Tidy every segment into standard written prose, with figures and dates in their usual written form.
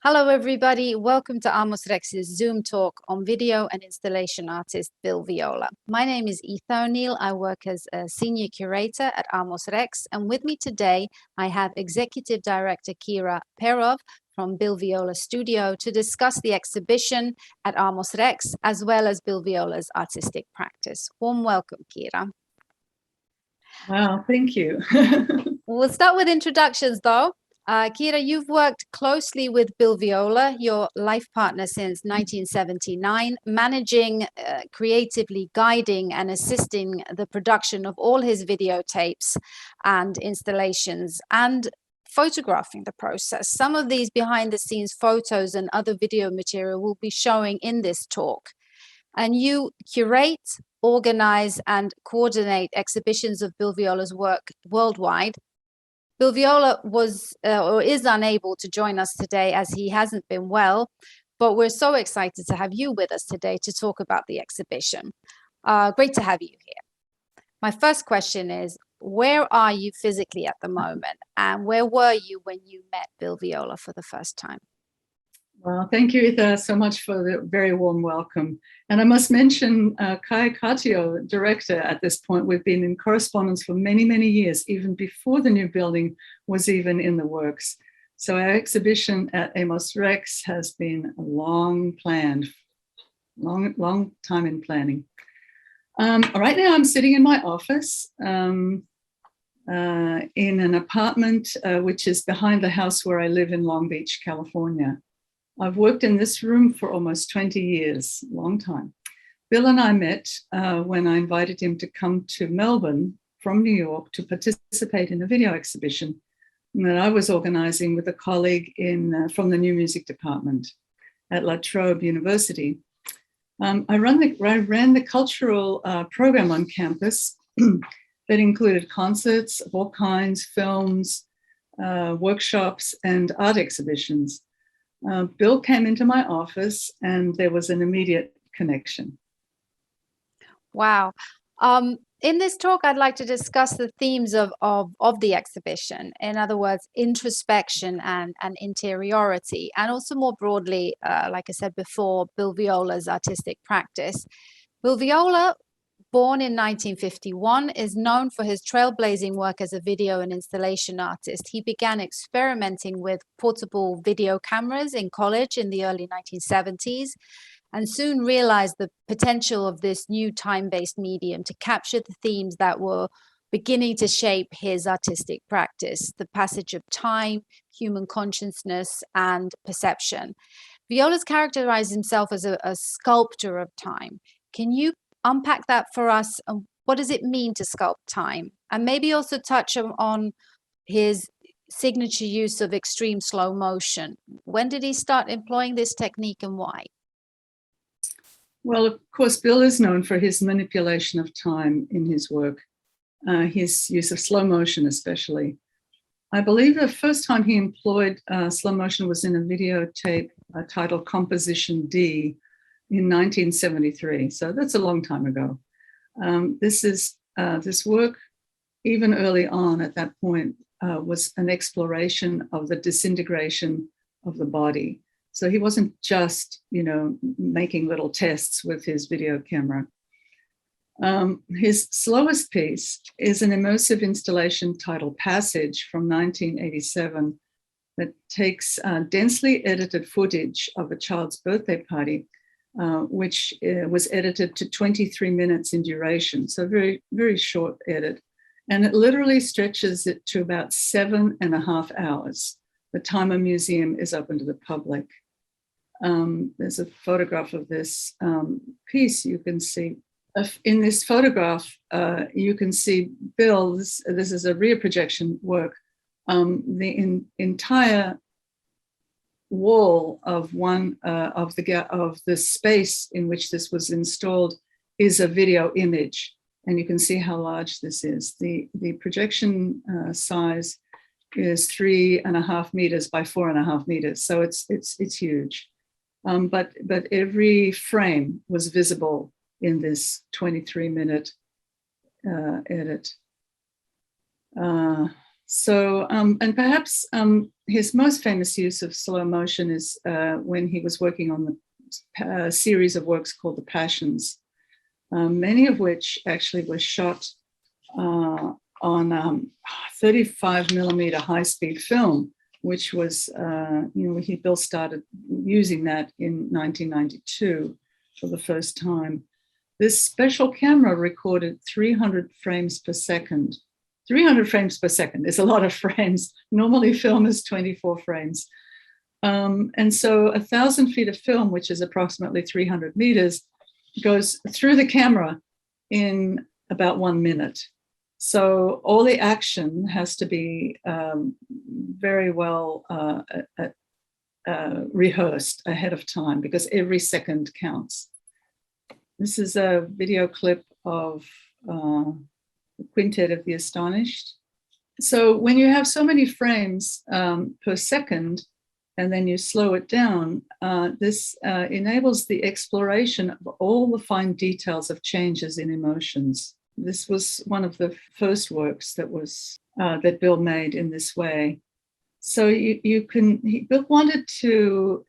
Hello, everybody. Welcome to Amos Rex's Zoom talk on video and installation artist Bill Viola. My name is Itha O'Neill. I work as a senior curator at Amos Rex. And with me today, I have Executive Director Kira Perov from Bill Viola Studio to discuss the exhibition at Amos Rex, as well as Bill Viola's artistic practice. Warm welcome, Kira. Wow, thank you. We'll start with introductions, though. Kira, you've worked closely with Bill Viola, your life partner since 1979, managing, creatively guiding and assisting the production of all his videotapes and installations and photographing the process. Some of these behind the scenes photos and other video material will be showing in this talk. And you curate, organize, and coordinate exhibitions of Bill Viola's work worldwide. Bill Viola was or is unable to join us today as he hasn't been well, but we're so excited to have you with us today to talk about the exhibition. Great to have you here. My first question is, where are you physically at the moment, and where were you when you met Bill Viola for the first time? Well, thank you, Itha, so much for the very warm welcome. And I must mention Kai Katio, director at this point. We've been in correspondence for many, many years, even before the new building was even in the works. So our exhibition at Amos Rex has been long planned, long time in planning. Right now I'm sitting in my office in an apartment which is behind the house where I live in Long Beach, California. I've worked in this room for almost 20 years, long time. Bill and I met when I invited him to come to Melbourne from New York to participate in a video exhibition that I was organizing with a colleague from the New Music Department at La Trobe University. I ran the cultural program on campus that included concerts of all kinds, films, workshops, and art exhibitions. Bill came into my office and there was an immediate connection. Wow. In this talk, I'd like to discuss the themes of the exhibition. In other words, introspection and interiority, and also more broadly, like I said before, Bill Viola's artistic practice. Bill Viola, born in 1951, is known for his trailblazing work as a video and installation artist. He began experimenting with portable video cameras in college in the early 1970s and soon realized the potential of this new time-based medium to capture the themes that were beginning to shape his artistic practice: the passage of time, human consciousness, and perception. Viola's characterized himself as a sculptor of time. Can you unpack that for us? What does it mean to sculpt time? And maybe also touch on his signature use of extreme slow motion. When did he start employing this technique and why? Well, of course, Bill is known for his manipulation of time in his work, his use of slow motion especially. I believe the first time he employed slow motion was in a videotape titled Composition D in 1973. So that's a long time ago. This work, even early on at that point, was an exploration of the disintegration of the body. So he wasn't just, making little tests with his video camera. His slowest piece is an immersive installation titled Passage from 1987 that takes densely edited footage of a child's birthday party, which was edited to 23 minutes in duration. So very, very short edit. And it literally stretches it to about 7.5 hours. The time a museum is open to the public. There's a photograph of this piece. You can see in this photograph, you can see Bill. This is a rear projection work. The entire wall of the space in which this was installed is a video image, and you can see how large this is. The projection size is 3.5 meters by 4.5 meters, so it's huge. But every frame was visible in this 23-minute edit. So, and perhaps his most famous use of slow motion is when he was working on the series of works called The Passions, many of which actually were shot on 35 millimeter high-speed film, which was, Bill started using that in 1992 for the first time. This special camera recorded 300 frames per second. 300 frames per second is a lot of frames. Normally film is 24 frames. And so 1,000 feet of film, which is approximately 300 meters, goes through the camera in about 1 minute. So all the action has to be very well rehearsed ahead of time because every second counts. This is a video clip of the Quintet of the Astonished. So when you have so many frames per second, and then you slow it down, this enables the exploration of all the fine details of changes in emotions. This was one of the first works that Bill made in this way. So Bill wanted to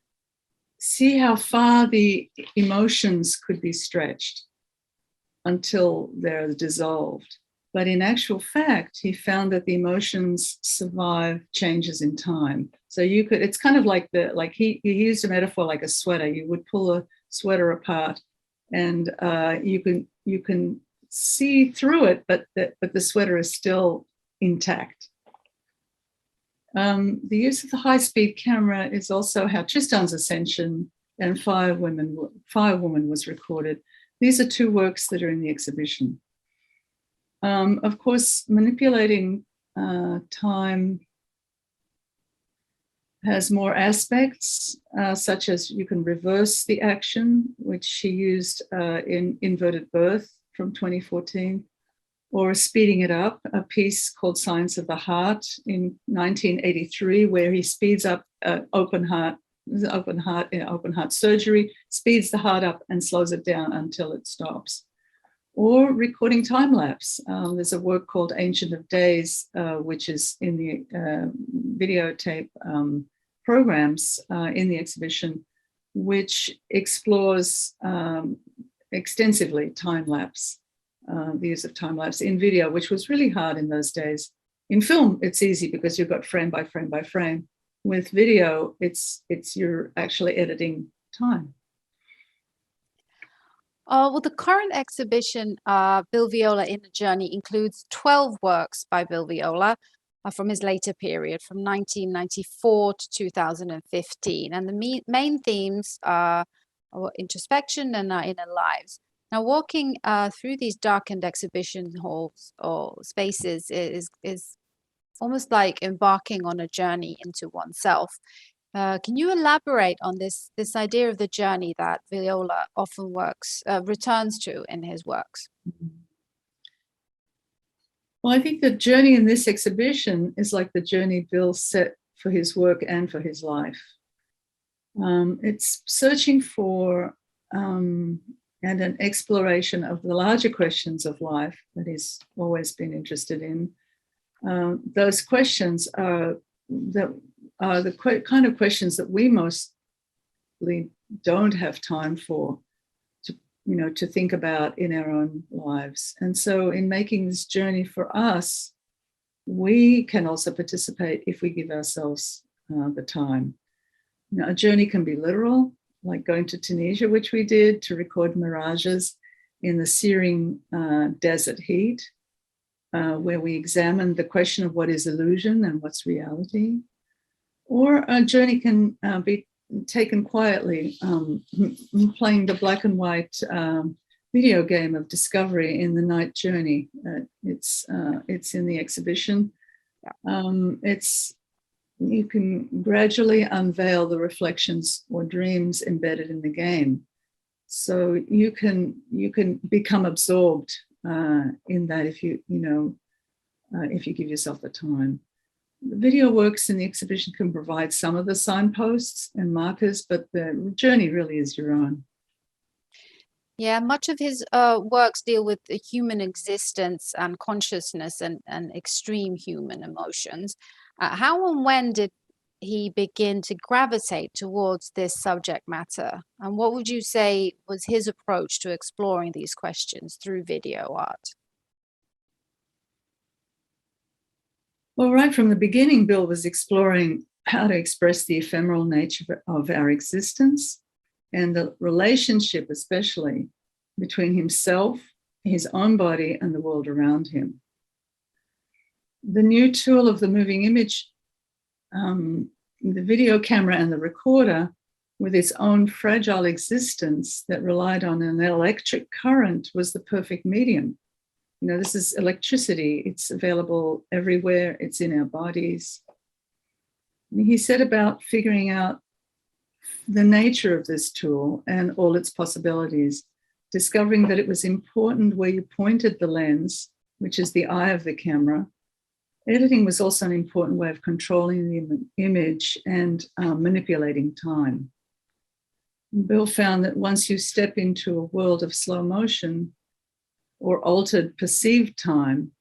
see how far the emotions could be stretched until they're dissolved. But in actual fact, he found that the emotions survive changes in time. So it's kind of like he used a metaphor like a sweater. You would pull a sweater apart and you can see through it, but the sweater is still intact. The use of the high-speed camera is also how Tristan's Ascension and Firewoman was recorded. These are two works that are in the exhibition. Of course, manipulating time has more aspects, such as you can reverse the action, which she used in Inverted Birth from 2014, or speeding it up, a piece called Science of the Heart in 1983, where he speeds up open heart surgery, speeds the heart up and slows it down until it stops. Or recording time lapse. There's a work called Ancient of Days, which is in the videotape programs in the exhibition, which explores extensively time lapse, the use of time lapse in video, which was really hard in those days. In film, it's easy because you've got frame by frame by frame. With video, you're actually editing time. Well, the current exhibition, Bill Viola in a Journey, includes 12 works by Bill Viola from his later period, from 1994 to 2015. And the main themes are introspection and our inner lives. Now, walking through these darkened exhibition halls or spaces is almost like embarking on a journey into oneself. Can you elaborate on this idea of the journey that Viola often returns to in his works? Well, I think the journey in this exhibition is like the journey Bill set for his work and for his life. It's searching for and an exploration of the larger questions of life that he's always been interested in. Those questions are the kind of questions that we mostly don't have time for to think about in our own lives. And so in making this journey for us, we can also participate if we give ourselves the time. A journey can be literal, like going to Tunisia, which we did to record mirages in the searing desert heat, where we examined the question of what is illusion and what's reality. Or a journey can be taken quietly, playing the black and white video game of discovery in the Night Journey. It's in the exhibition. You can gradually unveil the reflections or dreams embedded in the game. So you can become absorbed in that if you give yourself the time. The video works in the exhibition can provide some of the signposts and markers, but the journey really is your own. Yeah, much of his works deal with the human existence and consciousness and extreme human emotions. How and when did he begin to gravitate towards this subject matter? And what would you say was his approach to exploring these questions through video art? Well, right from the beginning, Bill was exploring how to express the ephemeral nature of our existence and the relationship, especially between himself, his own body, and the world around him. The new tool of the moving image, the video camera and the recorder, with its own fragile existence that relied on an electric current, was the perfect medium. You know, this is electricity. It's available everywhere. It's in our bodies. And he set about figuring out the nature of this tool and all its possibilities, discovering that it was important where you pointed the lens, which is the eye of the camera. Editing was also an important way of controlling the image and manipulating time. Bill found that once you step into a world of slow motion or altered perceived time,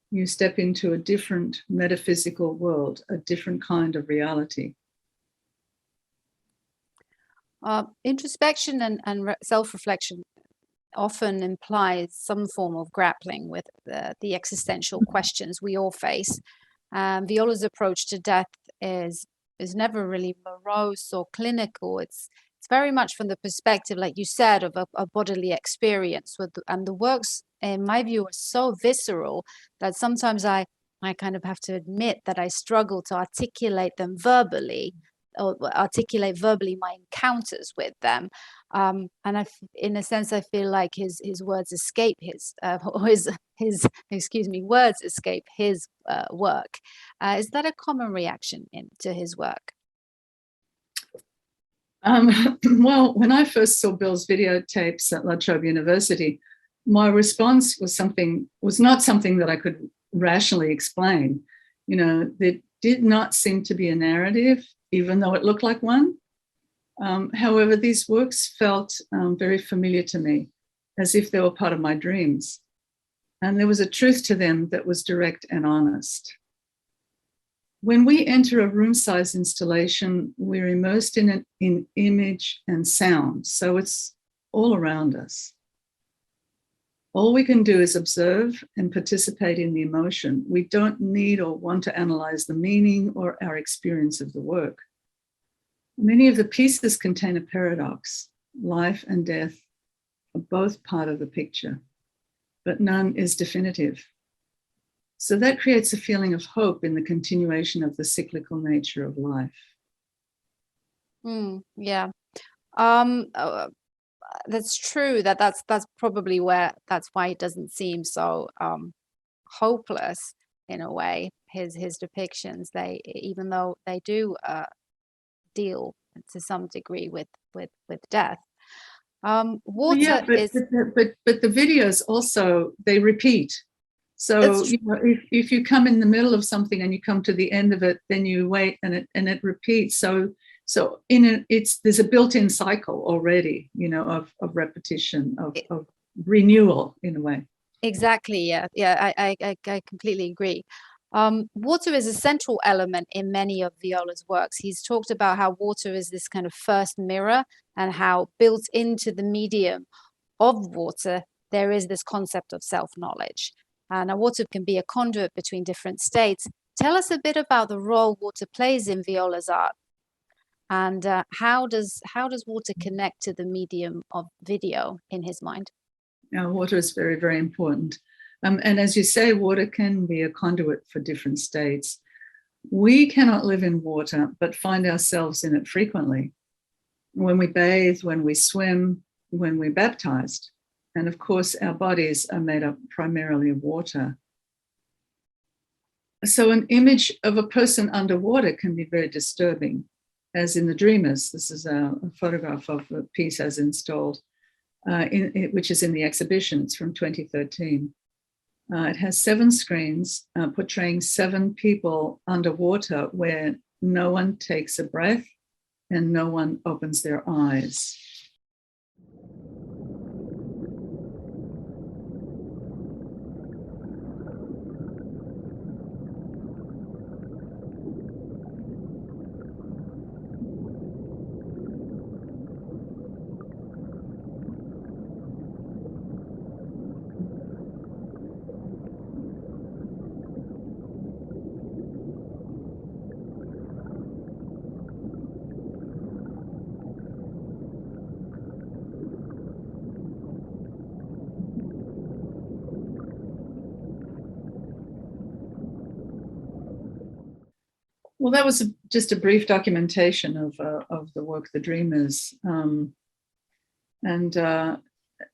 you step into a different metaphysical world, a different kind of reality. Introspection and self-reflection often implies some form of grappling with the existential questions we all face. Viola's approach to death is never really morose or clinical. It's very much from the perspective, like you said, of a bodily experience. And the works, in my view, are so visceral that sometimes I kind of have to admit that I struggle to articulate them verbally, or articulate verbally my encounters with them. And in a sense, I feel like his words escape or his excuse me, words escape his work. Is that a common reaction to his work? Well, when I first saw Bill's videotapes at La Trobe University, my response was not something that I could rationally explain. You know, there did not seem to be a narrative, even though it looked like one. However, these works felt very familiar to me, as if they were part of my dreams. And there was a truth to them that was direct and honest. When we enter a room-size installation, we're immersed in image and sound, so it's all around us. All we can do is observe and participate in the emotion. We don't need or want to analyze the meaning or our experience of the work. Many of the pieces contain a paradox. Life and death are both part of the picture, but none is definitive. So that creates a feeling of hope in the continuation of the cyclical nature of life. Yeah. That's true. That's probably that's why it doesn't seem so hopeless in a way. His depictions, even though they do deal to some degree with death. Water yeah, but the videos also, they repeat. So you know, if you come in the middle of something and you come to the end of it, then you wait and it repeats. So there's a built-in cycle already, you know, of repetition, of renewal in a way. Exactly. Yeah. I completely agree. Water is a central element in many of Viola's works. He's talked about how water is this kind of first mirror, and how built into the medium of water, there is this concept of self-knowledge. Now, water can be a conduit between different states. Tell us a bit about the role water plays in Viola's art, and how does water connect to the medium of video in his mind? Water is very, very important. And as you say, water can be a conduit for different states. We cannot live in water, but find ourselves in it frequently. When we bathe, when we swim, when we're baptized. And of course, our bodies are made up primarily of water. So an image of a person underwater can be very disturbing, as in The Dreamers. This is a photograph of a piece as installed, which is in the exhibition. It's from 2013. It has 7 screens portraying 7 people underwater where no one takes a breath and no one opens their eyes. Well, that was just a brief documentation of the work, The Dreamers. And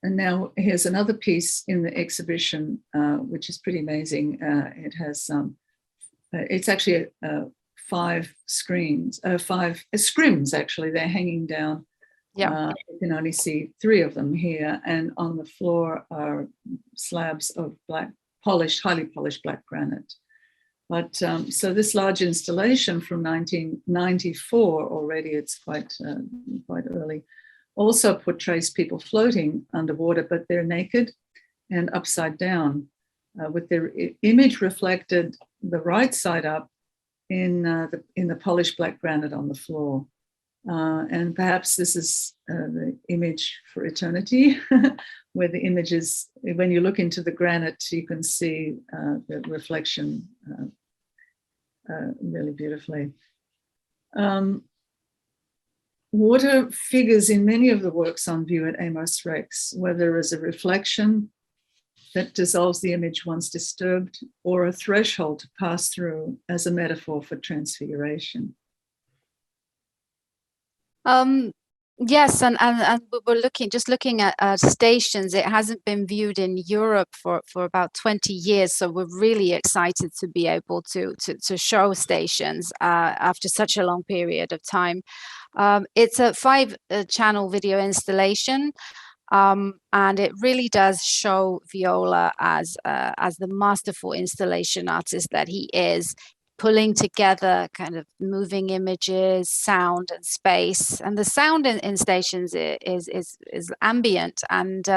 now here's another piece in the exhibition, which is pretty amazing. It has, it's actually 5 screens, 5 scrims, actually. They're hanging down. Yeah. You can only see 3 of them here. And on the floor are slabs of highly polished black granite. But so this large installation from 1994 already, it's quite early, also portrays people floating underwater, but they're naked and upside down, with their image reflected the right side up in the polished black granite on the floor. And perhaps this is the image for eternity, where the image is, when you look into the granite, you can see the reflection really beautifully. Water figures in many of the works on view at Amos Rex, whether as a reflection that dissolves the image once disturbed, or a threshold to pass through as a metaphor for transfiguration. Yes, and we're looking at stations. It hasn't been viewed in Europe for about 20 years, so we're really excited to be able to show stations after such a long period of time. It's a 5-channel video installation, and it really does show Viola as the masterful installation artist that he is, pulling together kind of moving images, sound and space. And the sound in stations is ambient, and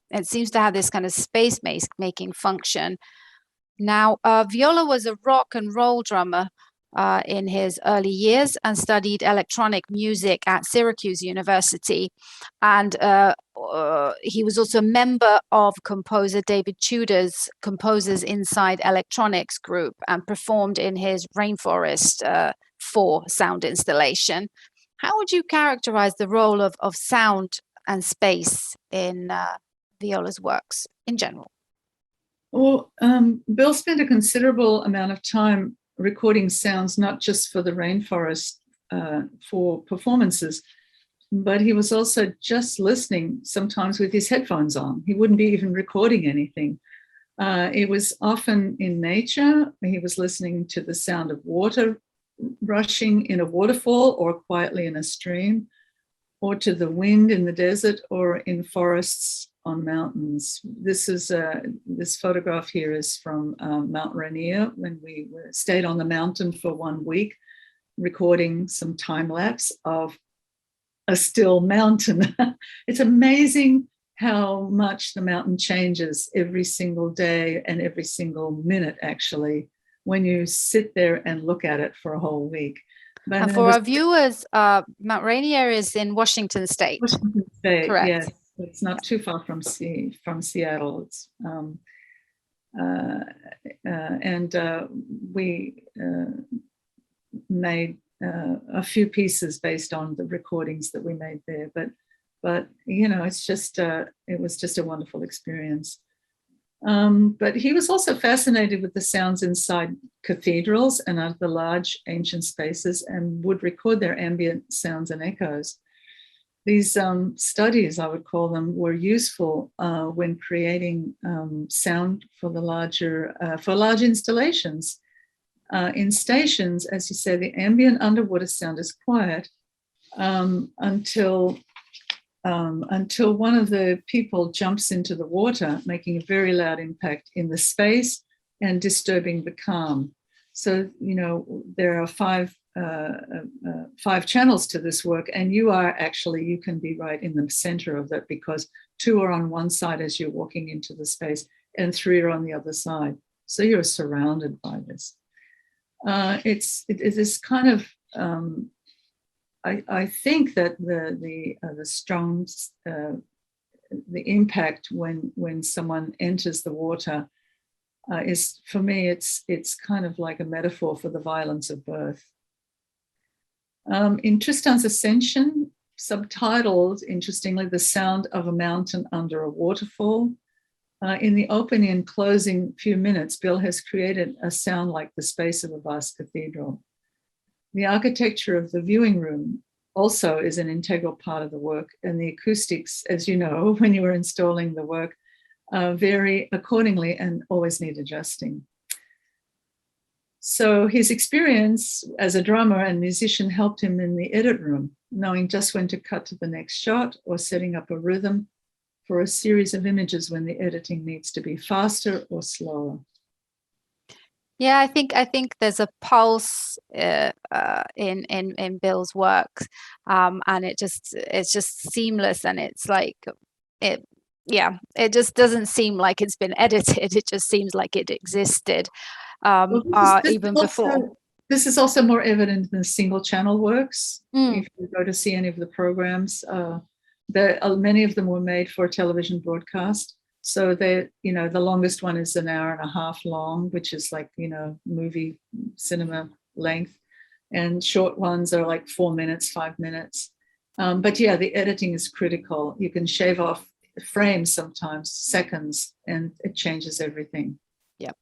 it seems to have this kind of space making function. Now, Viola was a rock and roll drummer in his early years and studied electronic music at Syracuse University. And he was also a member of composer David Tudor's Composers Inside Electronics group and performed in his Rainforest 4 sound installation. How would you characterize the role of sound and space in Viola's works in general? Well, Bill spent a considerable amount of time recording sounds, not just for the Rainforest for performances, but he was also just listening sometimes with his headphones on. He wouldn't be even recording anything. It was often in nature. He was listening to the sound of water rushing in a waterfall or quietly in a stream, or to the wind in the desert or in forests on mountains. This photograph here is from Mount Rainier, when we stayed on the mountain for 1 week, recording some time lapse of a still mountain. It's amazing how much the mountain changes every single day and every single minute, actually, when you sit there and look at it for a whole week. And for our viewers, Mount Rainier is in Washington State. Washington State, correct? Yes. It's not too far from Seattle. It's, we made a few pieces based on the recordings that we made there. But you know, it's just it was just a wonderful experience. But he was also fascinated with the sounds inside cathedrals and out of the large ancient spaces, and would record their ambient sounds and echoes. These studies, I would call them, were useful when creating sound for the large installations. In stations, as you say, the ambient underwater sound is quiet until one of the people jumps into the water, making a very loud impact in the space and disturbing the calm. So, you know, there are 5 channels to this work, and you can be right in the center of that, because 2 are on one side as you're walking into the space and 3 are on the other side. So you're surrounded by this. It is kind of, I think that the strong, the impact when someone enters the water is, for me, it's kind of like a metaphor for the violence of birth. In Tristan's Ascension, subtitled, interestingly, The Sound of a Mountain Under a Waterfall, in the opening and closing few minutes, Bill has created a sound like the space of a vast cathedral. The architecture of the viewing room also is an integral part of the work, and the acoustics, as you know, when you were installing the work, vary accordingly and always need adjusting. So his experience as a drummer and musician helped him in the edit room, knowing just when to cut to the next shot or setting up a rhythm for a series of images when the editing needs to be faster or slower. Yeah, I think there's a pulse in Bill's work, and it's just seamless, and it's like it just doesn't seem like it's been edited. It just seems like it existed even before. This is also more evident in the single channel works. If you go to see any of the programs, many of them were made for television broadcast. So the longest one is an hour and a half long, which is like, movie cinema length. And short ones are like 4 minutes, 5 minutes. But yeah, the editing is critical. You can shave off frames sometimes, seconds, and it changes everything. Yeah.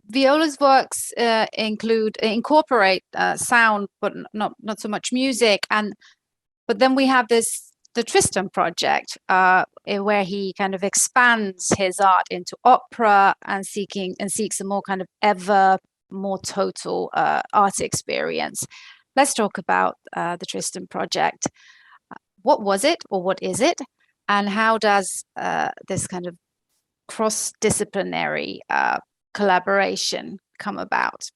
Viola's works incorporate sound, but not so much music. But then we have the Tristan Project, where he kind of expands his art into opera and seeks a more kind of ever more total art experience. Let's talk about the Tristan Project. What was it, or what is it, and how does this kind of cross-disciplinary collaboration come about?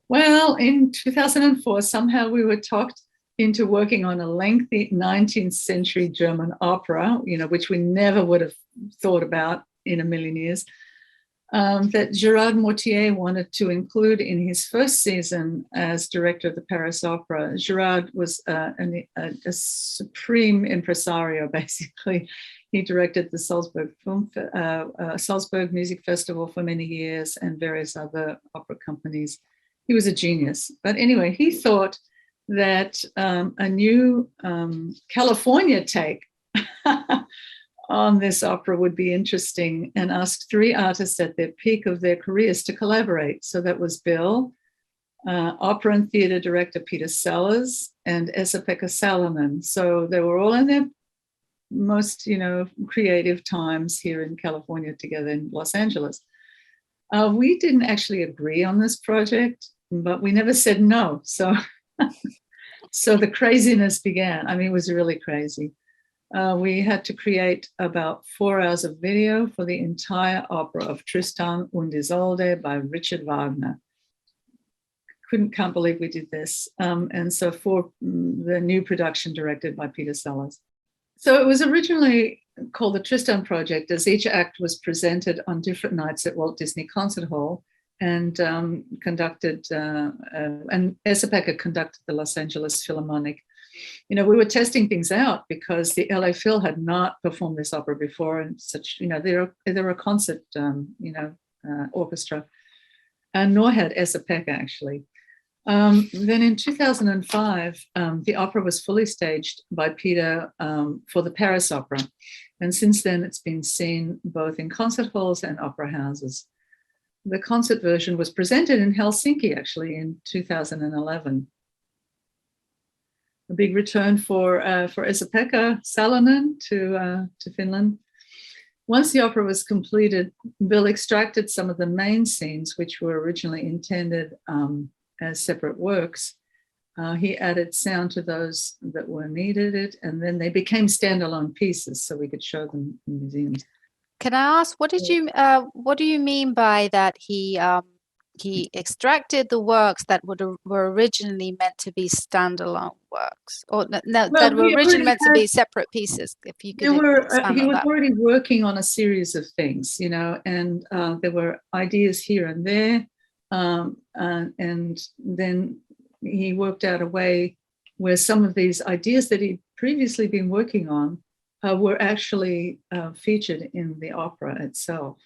Well, in 2004, somehow we were talked into working on a lengthy 19th century German opera, which we never would have thought about in a million years, that Gérard Mortier wanted to include in his first season as director of the Paris Opera. Gérard was a supreme impresario, basically. He directed the Salzburg Music Festival for many years and various other opera companies. He was a genius. But anyway, he thought that a new California take on this opera would be interesting, and asked 3 artists at their peak of their careers to collaborate. So that was Bill, opera and theater director Peter Sellers, and Esa-Pekka Salonen. So they were all in their most, creative times here in California together in Los Angeles. We didn't actually agree on this project, but we never said no. So the craziness began. I mean, it was really crazy. We had to create about 4 hours of video for the entire opera of Tristan und Isolde by Richard Wagner. Can't believe we did this. And so for the new production directed by Peter Sellers. So it was originally called the Tristan Project, as each act was presented on different nights at Walt Disney Concert Hall, and conducted, and Esa-Pekka conducted the Los Angeles Philharmonic. We were testing things out because the LA Phil had not performed this opera before, and such, they're a concert, orchestra, and nor had Esa-Pekka actually. Then in 2005, the opera was fully staged by Peter for the Paris Opera. And since then, it's been seen both in concert halls and opera houses. The concert version was presented in Helsinki, actually, in 2011. A big return for Esa-Pekka Salonen to Finland. Once the opera was completed, Bill extracted some of the main scenes, which were originally intended as separate works. He added sound to those that were needed, and then they became standalone pieces, so we could show them in museums. Can I ask, what do you mean by that? He extracted the works that were originally meant to be standalone works, or that were originally meant to be separate pieces. If you could, he was already working on a series of things, and there were ideas here and there, and then he worked out a way where some of these ideas that he'd previously been working on were actually featured in the opera itself.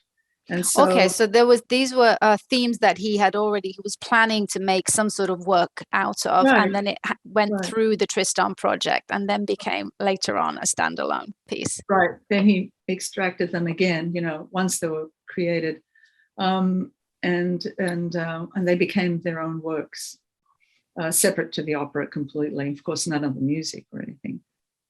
And so, so these were themes that he was planning to make some sort of work out of, right. And then it went right. through the Tristan Project, and then became later on a standalone piece. Right. Then he extracted them again, once they were created. and they became their own works, separate to the opera completely. Of course, none of the music or anything.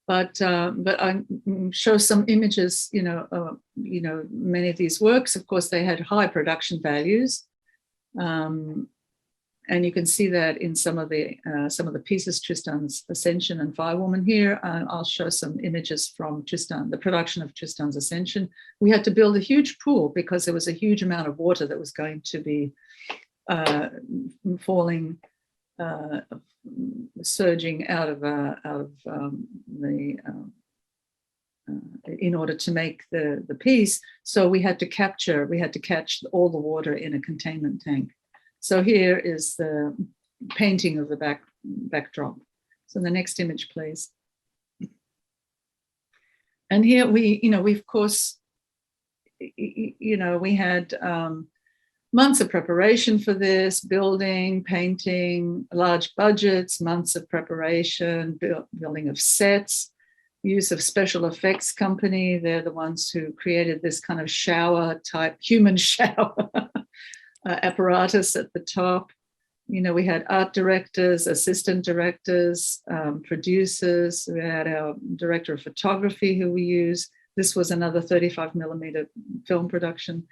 But I show some images. Many of these works, of course, they had high production values, and you can see that in some of the pieces, Tristan's Ascension and Firewoman. Here, I'll show some images from Tristan, the production of Tristan's Ascension. We had to build a huge pool because there was a huge amount of water that was going to be falling, surging out of in order to make the piece. So we had to catch all the water in a containment tank. So here is the painting of the backdrop. So the next image, please. And here we of course, we had months of preparation for this, building, painting, large budgets, months of preparation, building of sets, use of special effects company. They're the ones who created this kind of shower type, human shower apparatus at the top. We had art directors, assistant directors, producers. We had our director of photography who we use. This was another 35 millimeter film production.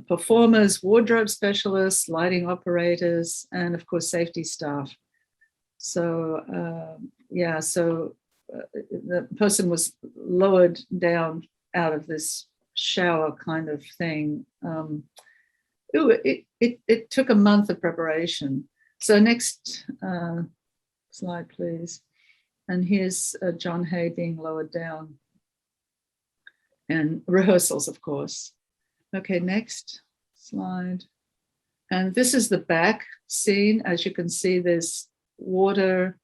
Performers, wardrobe specialists, lighting operators, and of course safety staff. So the person was lowered down out of this shower kind of thing. It took a month of preparation. So next slide, please. And here's John Hay being lowered down, and rehearsals, of course. Okay, next slide. And this is the back scene. As you can see, there's water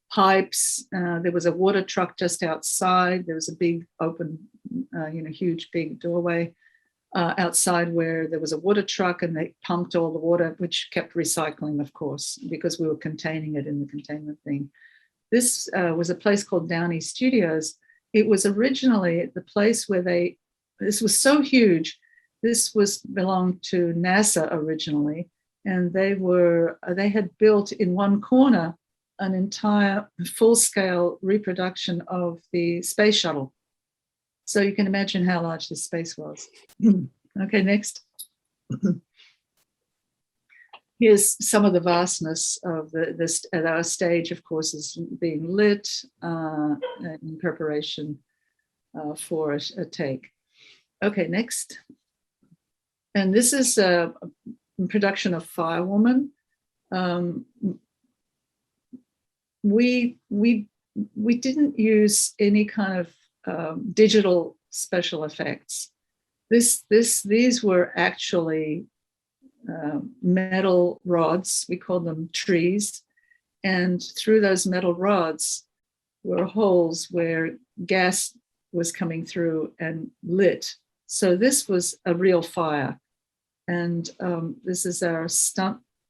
pipes. There was a water truck just outside. There was a big open, huge big doorway outside where there was a water truck, and they pumped all the water, which kept recycling, of course, because we were containing it in the containment thing. This was a place called Downey Studios. It was originally the place where this was so huge. This belonged to NASA originally, and they had built in one corner an entire full-scale reproduction of the space shuttle. So you can imagine how large this space was. Okay, next. Here's some of the vastness of our stage, of course, is being lit in preparation for a take. Okay, next. And this is a production of Firewoman. We didn't use any kind of digital special effects. These were actually metal rods. We call them trees, and through those metal rods were holes where gas was coming through and lit. So this was a real fire. And this is our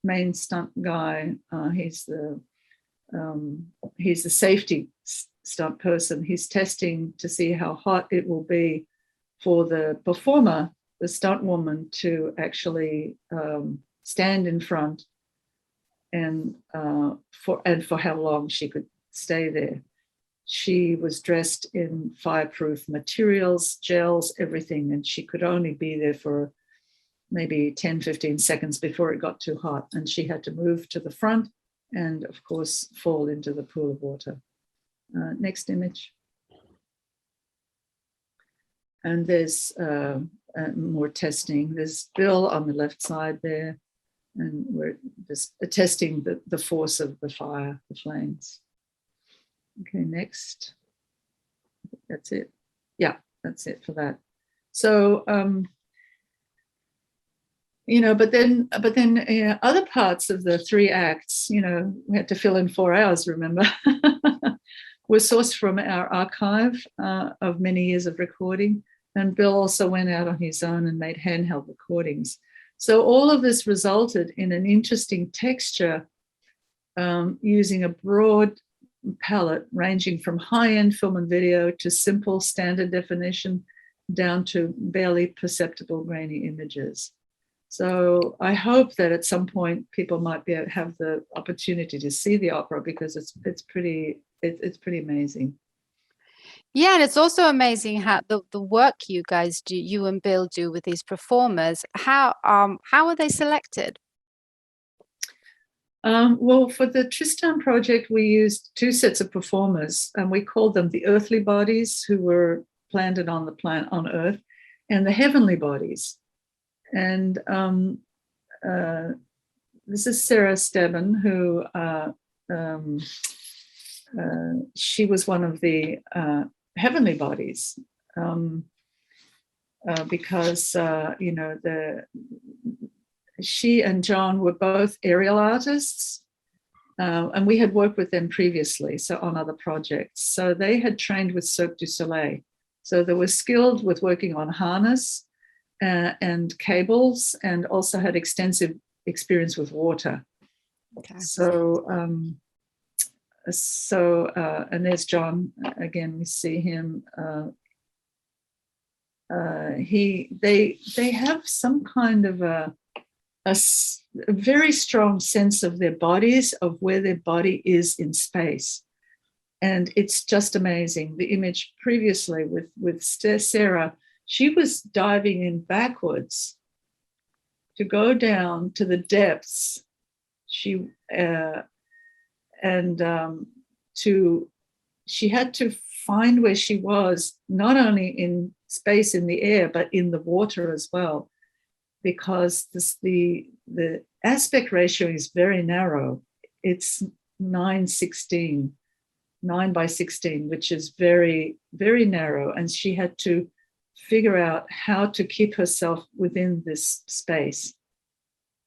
main stunt guy. He's the safety stunt person. He's testing to see how hot it will be for the performer, the stunt woman, to actually stand in front, and for how long she could stay there. She was dressed in fireproof materials, gels, everything, and she could only be there for maybe 10, 15 seconds before it got too hot. And she had to move to the front and, of course, fall into the pool of water. Next image. And there's more testing. There's Bill on the left side there, and we're just testing the force of the fire, the flames. Okay, next. That's it. Yeah, that's it for that. So, but then other parts of the 3 acts, we had to fill in 4 hours, remember, were sourced from our archive of many years of recording. And Bill also went out on his own and made handheld recordings. So all of this resulted in an interesting texture using a broad palette ranging from high-end film and video to simple standard definition. down to barely perceptible grainy images. So I hope that at some point people might have the opportunity to see the opera, because it's pretty amazing. Yeah, and it's also amazing how the work you guys do, you and Bill do with these performers. How are they selected? Well, for the Tristan Project, we used 2 sets of performers, and we called them the earthly bodies, who were planted on the planet on Earth, and the heavenly bodies. And this is Sarah Stebbin, who she was one of the heavenly bodies, because she and John were both aerial artists, and we had worked with them previously, so on other projects. So they had trained with Cirque du Soleil, so they were skilled with working on harness and cables, and also had extensive experience with water. Okay. So and there's John again. We see him. They have some kind of a very strong sense of their bodies, of where their body is in space. And it's just amazing. The image previously with Sarah, she was diving in backwards to go down to the depths. She had to find where she was, not only in space in the air, but in the water as well, because the aspect ratio is very narrow. It's 9:16, 9 by 16, which is very, very narrow. And she had to figure out how to keep herself within this space.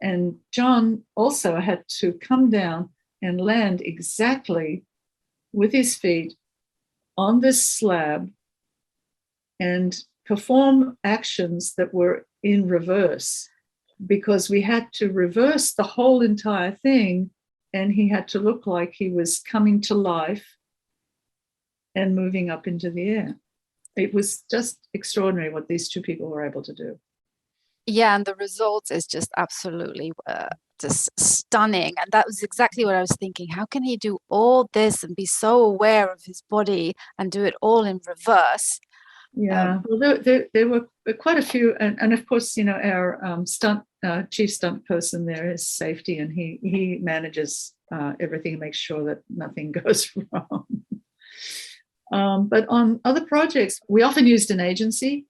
And John also had to come down and land exactly with his feet on this slab and perform actions that were in reverse, because we had to reverse the whole entire thing, and he had to look like he was coming to life and moving up into the air. It was just extraordinary what these 2 people were able to do. Yeah, and the results is just absolutely just stunning. And that was exactly what I was thinking. How can he do all this and be so aware of his body and do it all in reverse? Yeah, well, there were quite a few, and of course, our chief stunt person there is safety, and he manages everything and makes sure that nothing goes wrong. But on other projects, we often used an agency,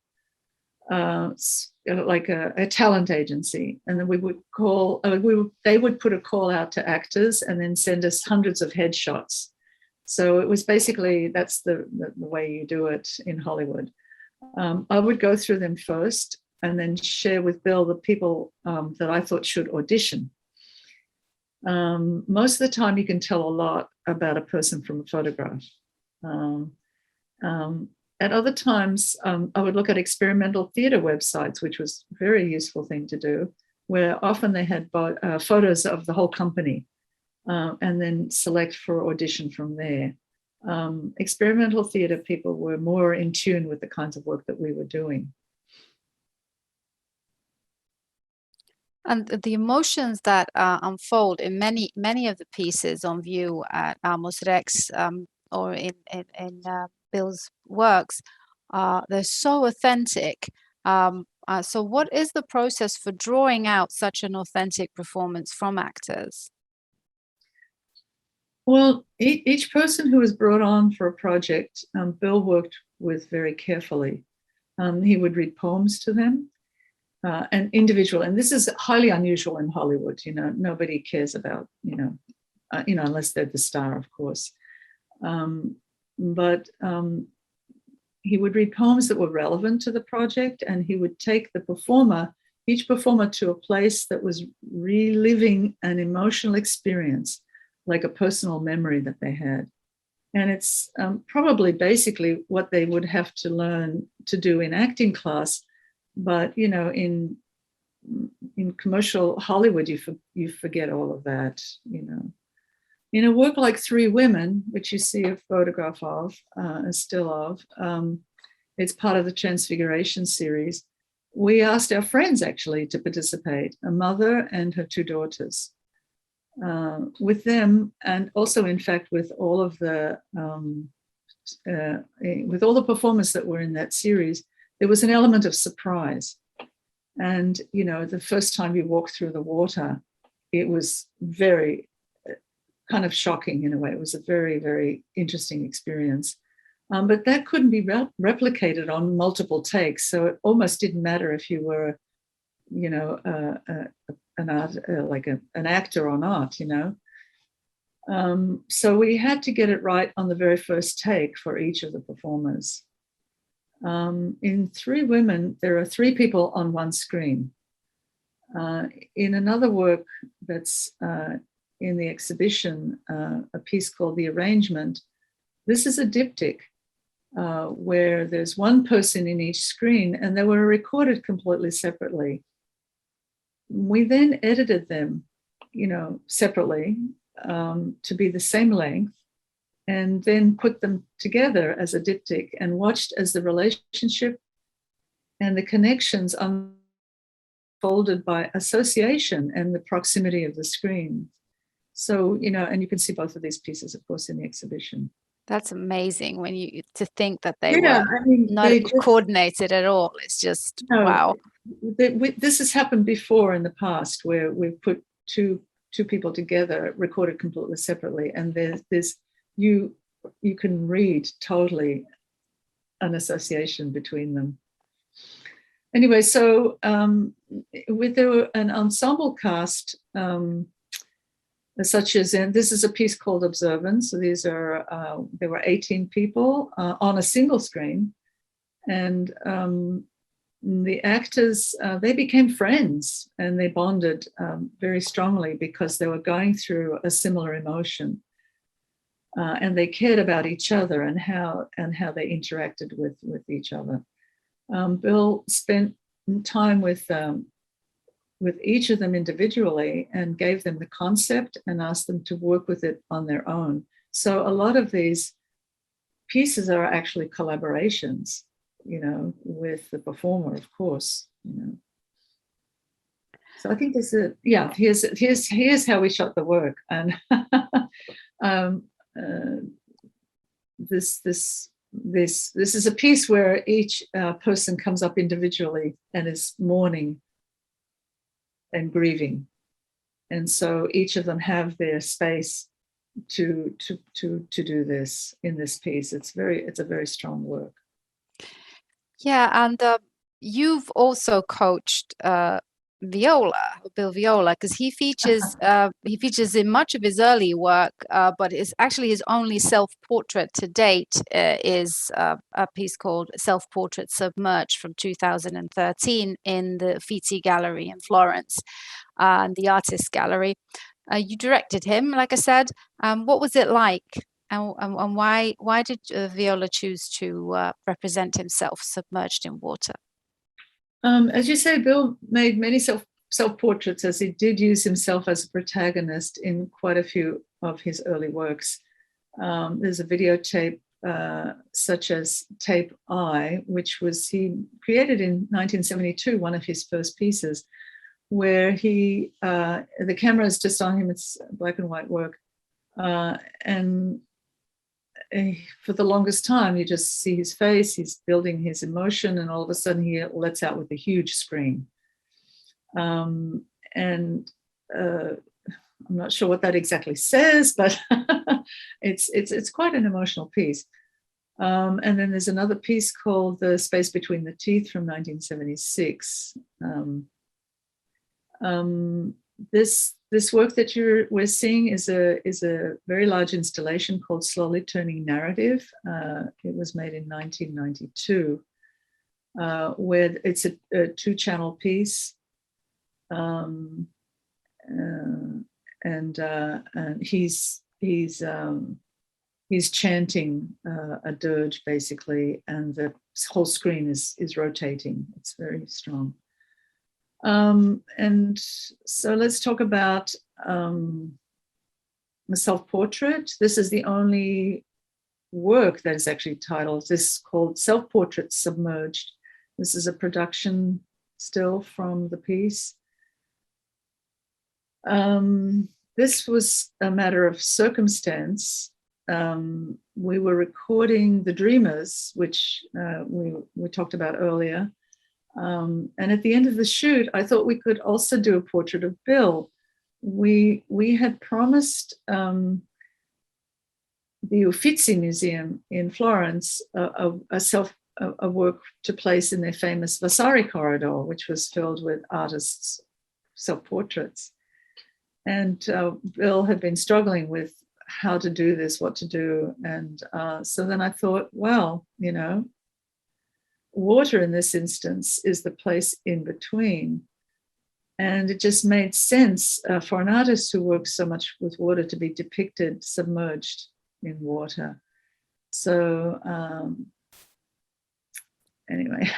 like a talent agency, and then we would call. They would put a call out to actors and then send us hundreds of headshots. So it was basically, that's the way you do it in Hollywood. I would go through them first and then share with Bill the people that I thought should audition. Most of the time you can tell a lot about a person from a photograph. At other times, I would look at experimental theatre websites, which was a very useful thing to do, where often they had photos of the whole company, and then select for audition from there. Experimental theatre people were more in tune with the kinds of work that we were doing. And the emotions that unfold in many of the pieces on view at Amos Rex, or in Bill's works, they're so authentic. So what is the process for drawing out such an authentic performance from actors? Well, each person who was brought on for a project, Bill worked with very carefully. He would read poems to them, and individual. And this is highly unusual in Hollywood. Nobody cares about unless they're the star, of course. But he would read poems that were relevant to the project, and he would take each performer to a place that was reliving an emotional experience, like a personal memory that they had. And it's probably basically what they would have to learn to do in acting class. But, in commercial Hollywood, you forget all of that, In a work like 3 Women, which you see a photograph of, a still of, It's part of the Transfiguration series. We asked our friends actually to participate, a mother and her two daughters. With them, and also in fact with all of the with all the performers that were in that series, there was an element of surprise. And you know, the first time you walk through the water, it was very kind of shocking in a way. It was a very, very interesting experience. But that couldn't be replicated on multiple takes. So it almost didn't matter if you were, you know, an actor or not, you know. So we had to get it right on the very first take for each of the performers. In Three Women, there are three people on one screen. In another work that's in the exhibition, a piece called The Arrangement, this is a diptych where there's one person in each screen, and they were recorded completely separately. We then edited them, you know, separately to be the same length, and then put them together as a diptych and watched as the relationship and the connections unfolded by association and the proximity of the screen. So, you know, and you can see both of these pieces, of course, in the exhibition. That's amazing when you to think that they were not coordinated at all. It's just, wow. This has happened before in the past where we've put two people together, recorded completely separately, and there's you can read totally an association between them. Anyway, so with an ensemble cast, such as, and this is a piece called Observance. So these are, there were 18 people on a single screen, and the actors, they became friends and they bonded very strongly because they were going through a similar emotion. And they cared about each other and how they interacted with each other. Bill spent time with each of them individually and gave them the concept and asked them to work with it on their own. So a lot of these pieces are actually collaborations, you know, with the performer, of course, you know. So I think there's here's how we shot the work. And this is a piece where each person comes up individually and is mourning and grieving, and so each of them have their space to do this in this piece. It's a very strong work. Yeah, and you've also coached Bill Viola, because he features in much of his early work, but it's actually his only self-portrait to date is a piece called Self-Portrait Submerged from 2013 in the Uffizi Gallery in Florence, and the Artists Gallery. You directed him, like I said. What was it like, and why did Viola choose to represent himself submerged in water? As you say, Bill made many self-portraits, as he did use himself as a protagonist in quite a few of his early works. There's a videotape such as Tape I, which he created in 1972, one of his first pieces, where the camera is just on him. It's black and white work. And for the longest time, you just see his face, he's building his emotion, and all of a sudden he lets out with a huge scream. And I'm not sure what that exactly says, but it's quite an emotional piece. And then there's another piece called The Space Between the Teeth from 1976. This work that we're seeing is a very large installation called Slowly Turning Narrative. It was made in 1992, where it's a two-channel piece, and he's chanting a dirge basically, and the whole screen is rotating. It's very strong. And so let's talk about the self-portrait. This is the only work that is actually titled, this is called Self-Portrait Submerged. This is a production still from the piece. This was a matter of circumstance. We were recording The Dreamers, which we talked about earlier. And at the end of the shoot, I thought we could also do a portrait of Bill. We had promised the Uffizi Museum in Florence a work to place in their famous Vasari corridor, which was filled with artists' self-portraits. And Bill had been struggling with how to do this, what to do. And so then I thought, well, you know, water in this instance is the place in between. And it just made sense for an artist who works so much with water to be depicted submerged in water. So anyway.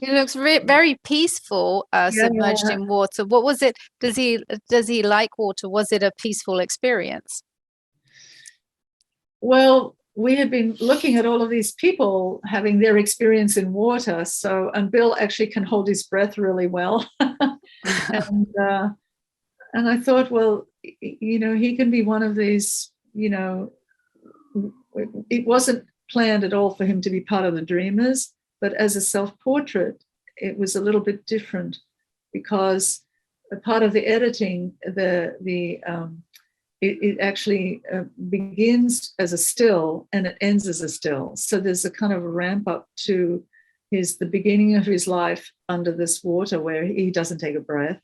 He looks very peaceful, submerged in water. What was it? Does he like water? Was it a peaceful experience? Well, we had been looking at all of these people having their experience in water. So, and Bill actually can hold his breath really well. And I thought, well, you know, he can be one of these, you know, it wasn't planned at all for him to be part of the Dreamers, but as a self-portrait, it was a little bit different because a part of the editing, it actually begins as a still and it ends as a still. So there's a kind of ramp up to the beginning of his life under this water where he doesn't take a breath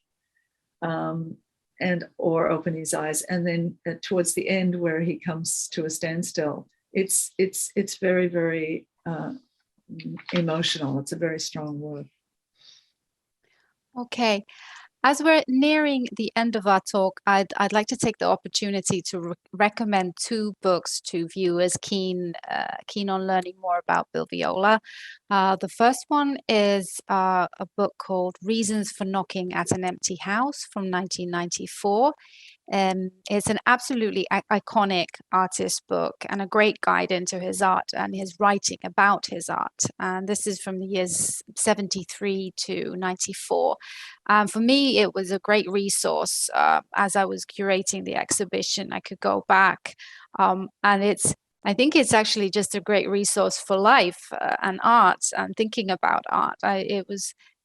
or open his eyes, and then towards the end where he comes to a standstill. It's very, very emotional. It's a very strong word. Okay. As we're nearing the end of our talk, I'd like to take the opportunity to recommend two books to viewers keen on learning more about Bill Viola. The first one is a book called Reasons for Knocking at an Empty House from 1994. It's an absolutely iconic artist book and a great guide into his art and his writing about his art. And this is from the years 73 to 94. For me, it was a great resource. As I was curating the exhibition, I could go back and I think it's actually just a great resource for life and art and thinking about art.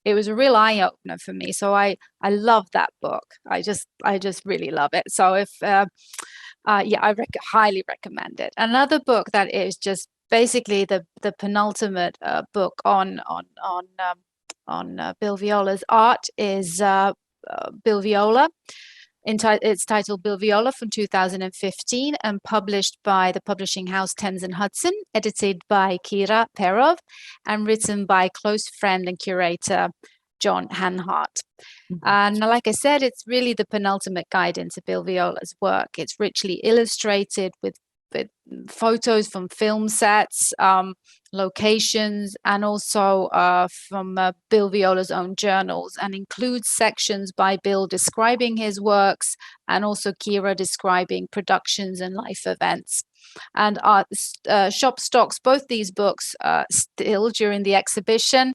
It was a real eye opener for me. So I love that book. I just really love it. So if I highly recommend it. Another book that is just basically the penultimate book on Bill Viola's art is Bill Viola. It's titled Bill Viola from 2015 and published by the publishing house Thames and Hudson, edited by Kira Perov and written by close friend and curator John Hanhart. And like I said, it's really the penultimate guide into Bill Viola's work. It's richly illustrated with photos from film sets, locations, and also from Bill Viola's own journals, and includes sections by Bill describing his works and also Kira describing productions and life events. And shop stocks both these books still during the exhibition,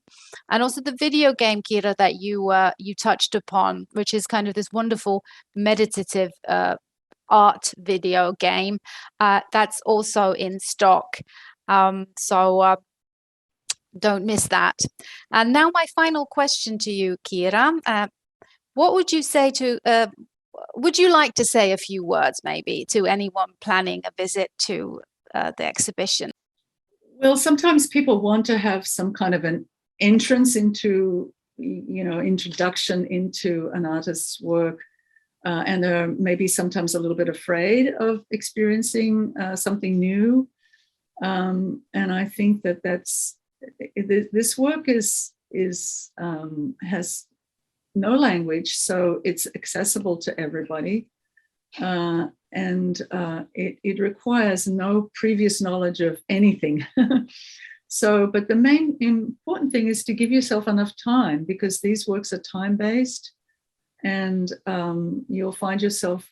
and also the video game, Kira, that you touched upon, which is kind of this wonderful meditative art video game that's also in stock. So don't miss that. And now my final question to you, Kira. What would you say to, would you like to say a few words maybe to anyone planning a visit to the exhibition? Well, sometimes people want to have some kind of an entrance into, you know, introduction into an artist's work. And they're maybe sometimes a little bit afraid of experiencing something new. And I think that this work has no language, so it's accessible to everybody. And it requires no previous knowledge of anything. But the main important thing is to give yourself enough time, because these works are time-based. And you'll find yourself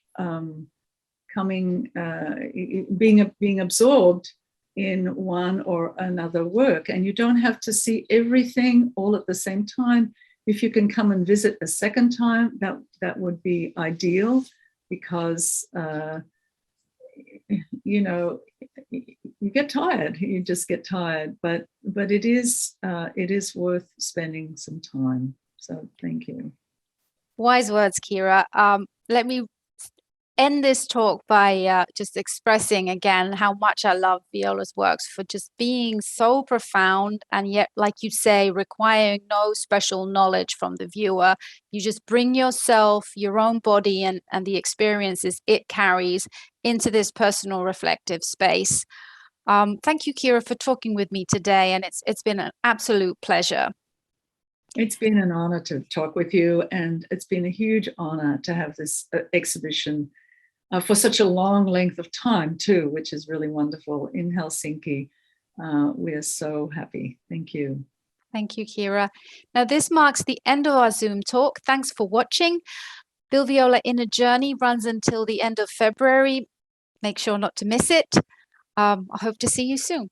being absorbed in one or another work. And you don't have to see everything all at the same time. If you can come and visit a second time, that would be ideal, because you know, you get tired. You just get tired. But it is worth spending some time. So thank you. Wise words, Kira. Let me end this talk by just expressing again how much I love Viola's works for just being so profound, and yet, like you say, requiring no special knowledge from the viewer. You just bring yourself, your own body, and the experiences it carries into this personal reflective space. Thank you, Kira, for talking with me today, and it's been an absolute pleasure. It's been an honor to talk with you, and it's been a huge honor to have this exhibition for such a long length of time too, which is really wonderful in Helsinki. We are so happy. Thank you. Thank you, Kira. Now, this marks the end of our Zoom talk. Thanks for watching. Bill Viola Inner Journey runs until the end of February. Make sure not to miss it. I hope to see you soon.